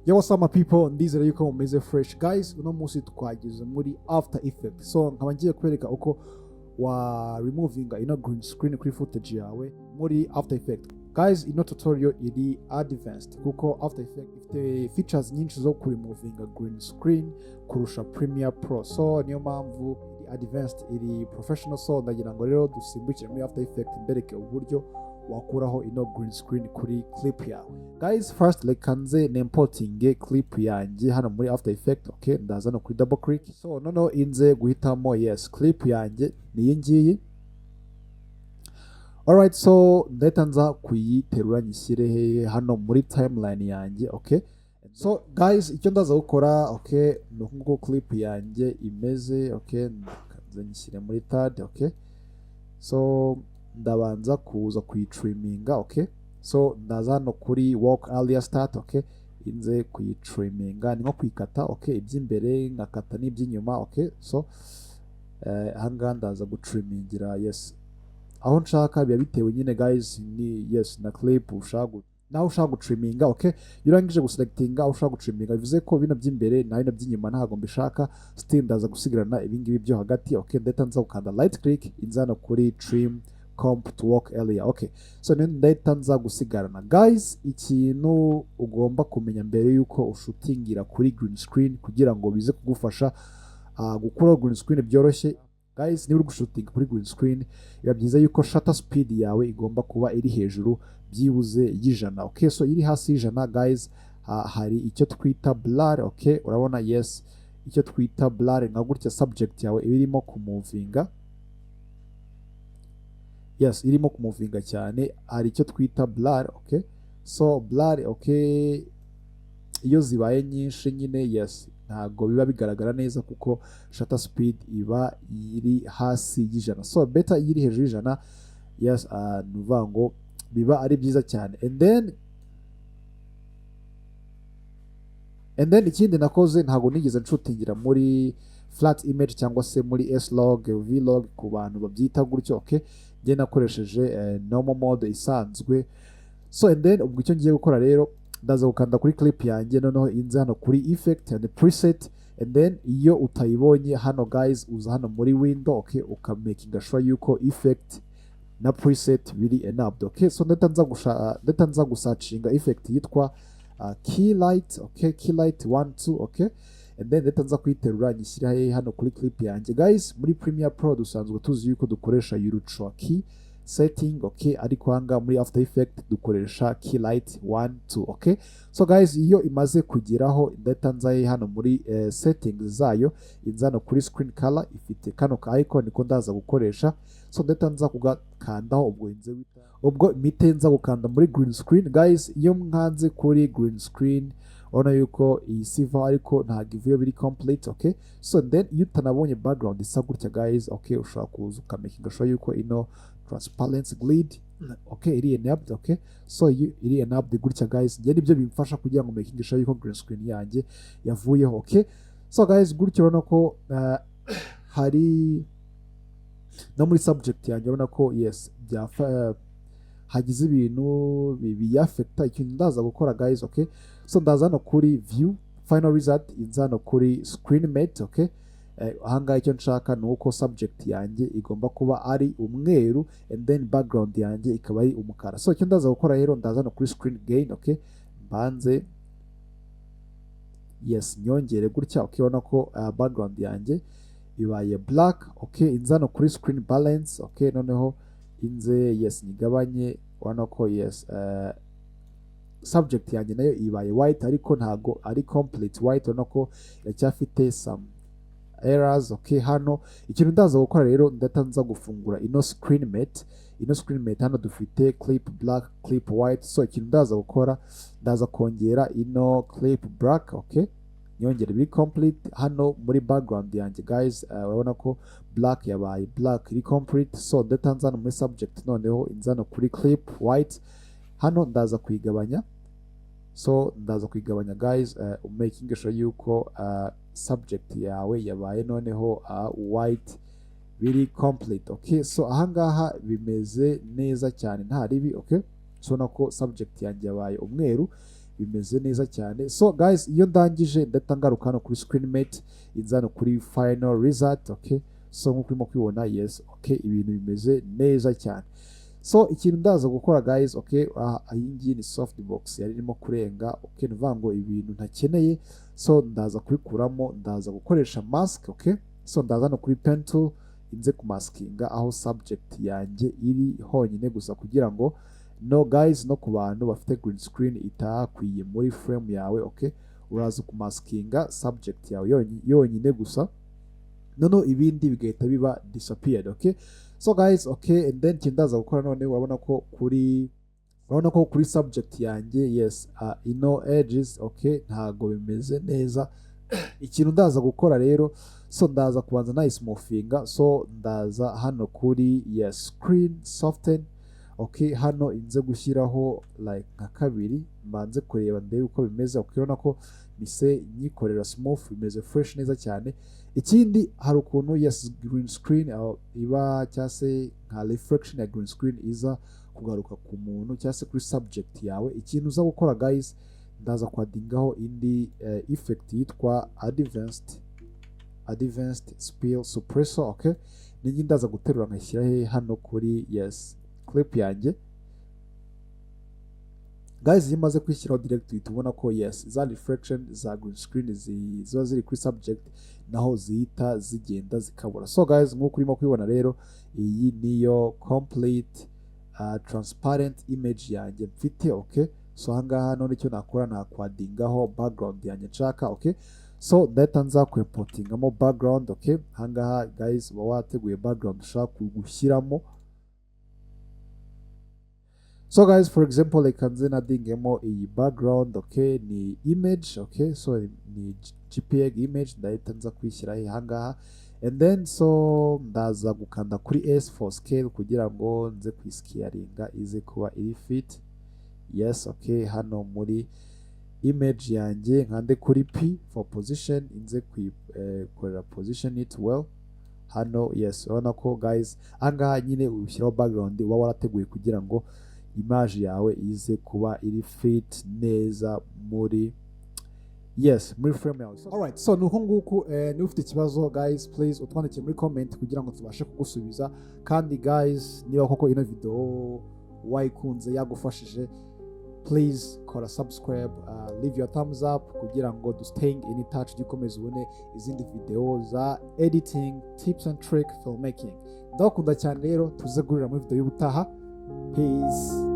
Yo, what's up my people, ndizera yuko mumeze fresh guys. Uno munsi twageze muri After Effects, so nkaba ngiye kwereka uko wa removinga ino green screen kuri footage yawe muri After Effects. Guys, ino tutorial iri advanced kuko After Effects ifite features nyinshi zo kuremovinga green screen kurusha Premiere Pro, so niyo mpamvu iri advanced, iri professional. So ndagira ngo rero dusimbukire muri After Effects mbereke uburyo wakuraho ino green screen kuri clip yawe. Guys, first reka nze nimporting clip yanjye hano muri After Effects. Okay, ndaza no kuri double click, so noneho inze guhitamo yes clip yanjye niyi ngiyi. Alright, so ndahita nza kuyiterura nyishyire hano muri timeline yanjye. Okay, so guys, icyo ndaza gukora okay ni uko clip yanjye imeze. Okay, nze nyishyire muri third. Okay, so ndabanza kuza kuyitriminga. Okay, so ndaza no kuri work area start. Okay, inze kuyitriminga ni nko kuyikata. Okay, iby'imbere ngakata n'iby'inyuma. Okay, so ahangaha ndaza gutrimingira yes aho nshaka, biba bitewe nyine guys ni yes na clip ushaka naho ushaka gutriminga. Okay, iyo urangije guselectinga ushaka gutriminga bivuze ko bino by'imbere na bino by'inyuma ntago mbishaka, still ndaza gusigarana ibingibi byo hagati. Okay, ndahita nza gukanda right click inzana kuri trim comp to work area. Okay, so ndahita nza gusigarana. Guys, ikintu ugomba kumenya mbere yuko ushutingira kuri green screen kugira ngo bize kugufasha gukora green screen byoroshye. Guys, niba uri gushutinga kuri green screen biba byiza yuko shutter speed yawe igomba kuba iri hejuru byibuze y'ijana. Okay, so iri hasi y'ijana guys hari icyo twita blur. Okay, urabona yes icyo twita blur nka gutya subject yawe irimo kumuvinga. Yes, irimo kumuvinga cyane, hari icyo twita blur. Okay, so blur okay iyo zibaye nyinshi nyine yes ntago biba bigaragara neza kuko shutter speed iba iri hasi y'ijana. So better iri hejuru y'ijana yes nuvuga ngo biba ari byiza cyane. And then ikindi nakoze ntago nigeze nshutingira muri flat image cyangwa se muri S-Log, V-Log ku bantu babyita gutyo. Okay, ngiye nakoresheje normal mode isanzwe. So and then ubwo icyo ngiye gukora rero ndaza gukanda kuri clip yanjye, noneho inze hano kuri effect and preset. And then iyo utayibonye hano guys uza hano muri window. Okay, ukamakinga sure yuko effect na preset biri enabled. Okay, so ndahita nza gusearchinga effect yitwa Keylight. Okay, Keylight 12. Okay, and then ndahita nza kuyiterura nyishyira hano kuri clip yanjye. Guys, muri Premiere Pro dusanzwe tuzi yuko dukoresha Ultra key setting. Okay, ariko hanga muri After Effects dukoresha Keylight 12. Okay, so guys, iyo imaze kugeraho ndahita nza hano muri settings zayo, inzano kuri screen color ifite kano ka icon ko ndaza gukoresha. So ndahita nza kugakandaho ubwo mite nza gukanda muri green screen. Guys, iyo mwanze kuri green screen urabona yuko iyi siva ariko ntabwo ivuye biri complete. Okay, so then iyo utanabonye background isa gutya guys, okay ushobora kuza ukamakinga sure yuko ino transparency grid okay iri enabled. Okay, so iri enabled gutya guys, ngiye nibyo bimfasha kugira ngo making sure yuko green screen yanjye yavuyeho. Okay, so guys gutyo urabona ko hari no muri subject yanjye urabona ko yes hagize ibintu biyafecta. Ikintu ndaza gukora guys, okay, so ndaza no kuri view final result, inza no kuri screen mate. Okay, ahangaha icyo nshaka ni uko subject yanjye igomba kuba ari umweru and then background yanjye ikaba ari umukara. So icyo ndaza gukora rero ndaza no kuri screen gain. Okay, mbanze yes nyongere gutya. Okay, urabona ko background yanjye ibaye black. Okay, inza no kuri screen balance. Okay, noneho inze yes nigabanye, urabona ko yes subject yanjye nayo ibaye white ariko ntago ari complete white, urabona ko iracyafite some errors. Okay, hano ikintu ndaza gukora rero ndahita nza gufungura ino screen mate. Ino screen mate hano dufite clip black, clip white. So ikintu ndaza gukora ndaza kongera ino clip black. Okay, nyongere biri complete hano muri background yanjye guys. Urabona ko black yabaye black iri complete. So ndahita nza muri subject noneho inzano kuri clip white, hano ndaza kuyigabanya. So ndaza kuyigabanya guys, making sure yuko subject yawe yabaye noneho white biri complete. Okay, so ahangaha bimeze neza cyane nta ribi. Okay, so nako subject yanjye yabaye umweru bimeze neza cyane. So guys, iyo ndangije ndahita ngaruka hano kuri screen mate, inza hano kuri final result. Okay, so nk'uko urimo kubibona, yes, okay, ibintu bimeze neza cyane. So ikintu ndaza gukora guys, okay, iyi ngiyi ni softbox yari irimo kurenga. Okay, nuvuga ngo ibintu ntakeneye, so ndaza kubikuramo, ndaza gukoresha mask. Okay, so ndaza hano kuri pen tool, inze kumaskinga aho subject yanjye iri honyine gusa, kugira ngo no guys, no ku bantu bafite green screen itakwiye muri frame yawe. Okay, uraza kumaskinga subject yawe yonyine gusa, noneho ibindi bigahita biba disappeared. Okay, so guys, okay, and then kindaza gukora none, urabona ko kuri subject yanjye, yes, ino edges, okay, ntago bimeze neza. Ikintu ndaza gukora rero, so ndaza kubanza nayismoothinga. So ndaza hano kuri yes screen soften. Okay, hano inze gushyiraho like nka kabiri, mbanze kureba ndebe uko bimeze. Okay, urabona ko mise nyikorera smooth, bimeze fresh neza cyane. Ikindi hari ukuntu yes green screen iba cyase nka reflection ya green screen iza kugaruka ku muntu cyase kuri subject yawe. Ikintu uza gukora guys, ndaza kwadingaho indi effect yitwa advanced spill suppressor. Okay, ningi ndaza guterura nkashyira hano kuri yes clip yanjye. Guys, iyo maze kwishyiraho direct tubona ko yes za reflection za green screen ziba ziri kuri subject, naho zihita zigenda zikabura. So guys, nk'uko urimo kubibona rero, iyi niyo complete transparent image yanjye mfite. Okay, so ahangaha none icyo nakora nakwadingaho background yanjye nshaka. Okay, so ndahita nza kuimportingamo background. Okay, ahangaha guys uba wateguye background ushaka gushyiramo. So guys, for example, reka nze nadingemo iyi background. Okay, ni image. Okay, so ni JPEG image, ndahita nza kwishyira ahangaha, and then so ndaza gukanda kuri S for scale kugira ngo nze kwiscalinga ize kuba iri fit. Yes, okay, hano muri image yanjye nkande kuri P for position, inze kwikorera position it well. Hano yes, urabona ko guys ahangaha nyine ushyiraho background uba warateguye kugira ngo image yawe ize kuba iri fit neza muri muri frame yawe. Alright, so nuko nguko ni ufite ikibazo guys, please utwandikire muri comment kugira ngo tubashe kugusubiza. Kandi guys, niba koko ino video wayikunze yagufashije, please kora subscribe, leave your thumbs up kugira ngo staying in touch, gikomeze ubone izindi video za editing tips and trick filmmaking. Ndakunda cyane rero, tuze gurira muri video y'ubutaha. Peace.